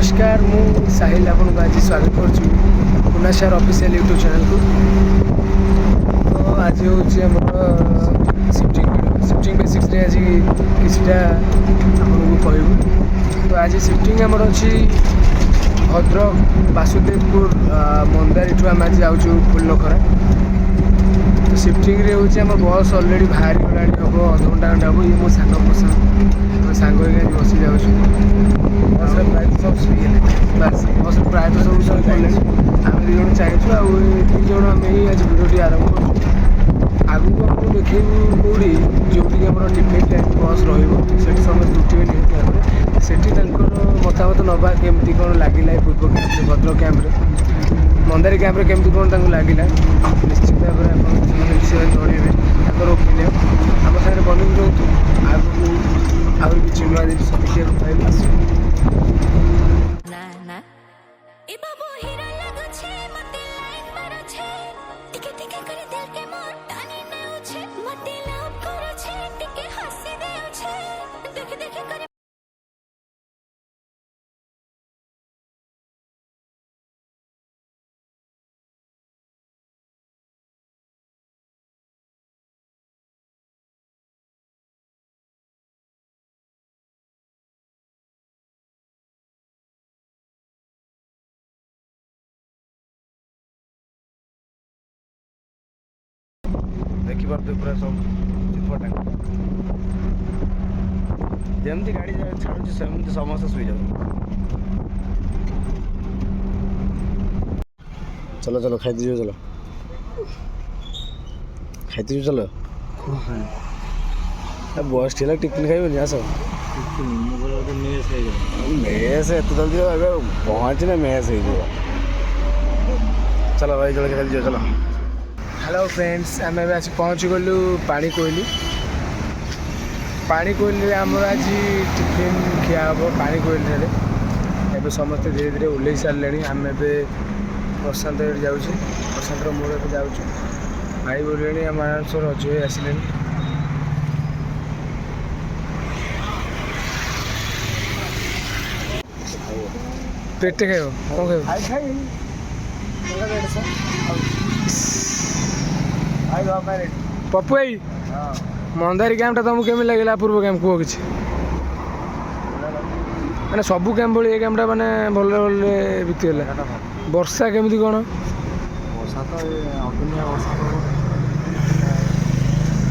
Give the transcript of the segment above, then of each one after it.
नमस्कार मु साहिल आपको आज स्वागत करुनाशार ऑफिशियल यूट्यूब चैनल को। तो आज हूँ शिफ्टिंग बेसिक्स आज किसीटा आपको कहूँ। तो आज शिफ्टिंग आमर अच्छी भद्रक बासुदेवपुर मंदारी ठू आम आज जाऊँ फुलनखरा। तो शिफ्टिंग रे हूँ आम बस अलरेडी बाहरी गला हम अध घंटा खंडे हम ये मो सांग सांग बसी जाऊँ। बस प्रायः सब शुले बस बस प्रायः सब सब कले आम दु जन चाहूँ आउ दुई जन आम आज भिडियो आरंभ कर आगू आपको देखू कौटी जो आम टिफिन टाइम बस रही समस्त उठे निहती भाव से मतामत नवा केमती कौन लगे पूर्व कैंप भद्रक कैंप्रे मंदारी कैंप्रे केमती कौन लगे निश्चित भाव में विषय जनइबे ओपिनियन आम सागर बनी रोतु आगू आहुरी किसी नुआ जिन देखा पाइबे। देखिए पूरा सब चितपटा जमती गाड़ी छाड़ू सेमती समस्त शुई जाऊ। चलो चलो खाई दीजिए चलो खाई दीजिए चलो बस ठेला टिफिन खाइबनी आस मेस एत जल्दी पहुँचने मेस हो चलो भाई जल्दी खाई दीजिए चलो। हेलो फ्रेंड्स आम आज पहुँची गलु पानी कोइली आमर आज टिफिन खिया हम पानी कोइली एवं समस्त धीरे धीरे ओल्ल सारे आम ए प्रशांत जाऊँ प्रशांत मोड़ ए जाऊँ भाई बोले आम सब रज आसिले पेटे खाइब कौन खाइब पप्पू भाई मंदारी कैंपटा तुमको केमी लगे पूर्व कैंप कह कि मैंने सबू कैंप भाई कैंपटा मैंने भले भले बीतीगला वर्षा केमी कौन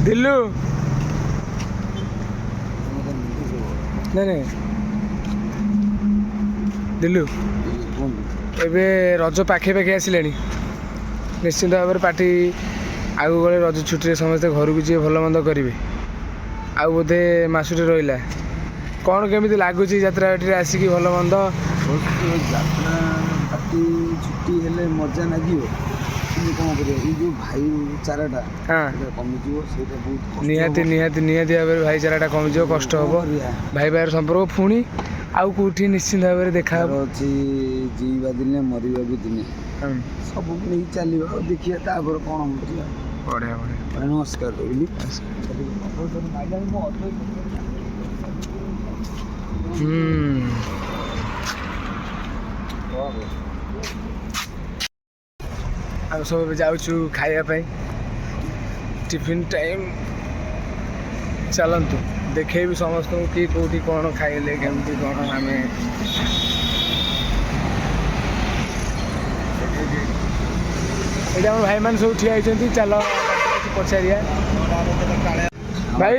दिल्लू नहीं दिल्लू एबे रज पाखे पाखे आसिले निश्चिंत भाव में पार्टी आगु गले रज छुट्टी समस्ते घर को जी भल मंद करेंगे आ बोधे मसुटे रहा कौन केमी लगुच यात्रा आसिक भल मंद यात्रा पार्टी छुट्टी हेले मजा लगे कौन कर जो भाईचाराटा कमिज बहुत निहाती निहाती निहाती भाव में भाईचाराटा कमिज कष्ट हम भाई भाई संपर्क पुणी आउ कौटी निश्चिंत भाव में देखा अच्छी जीवा दिने मरवा भी दिने सब नहीं चलो देखिए तापर कौन हो बढ़िया बढ़िया नमस्कार रही आम सब जाऊँ खाइबापी टिफिन टाइम चलतु देखे भी समस्त कि कौटी कौन खाइले केमती कौन आम ये भाई मैंने सब ठिया चल पचारिया भाई।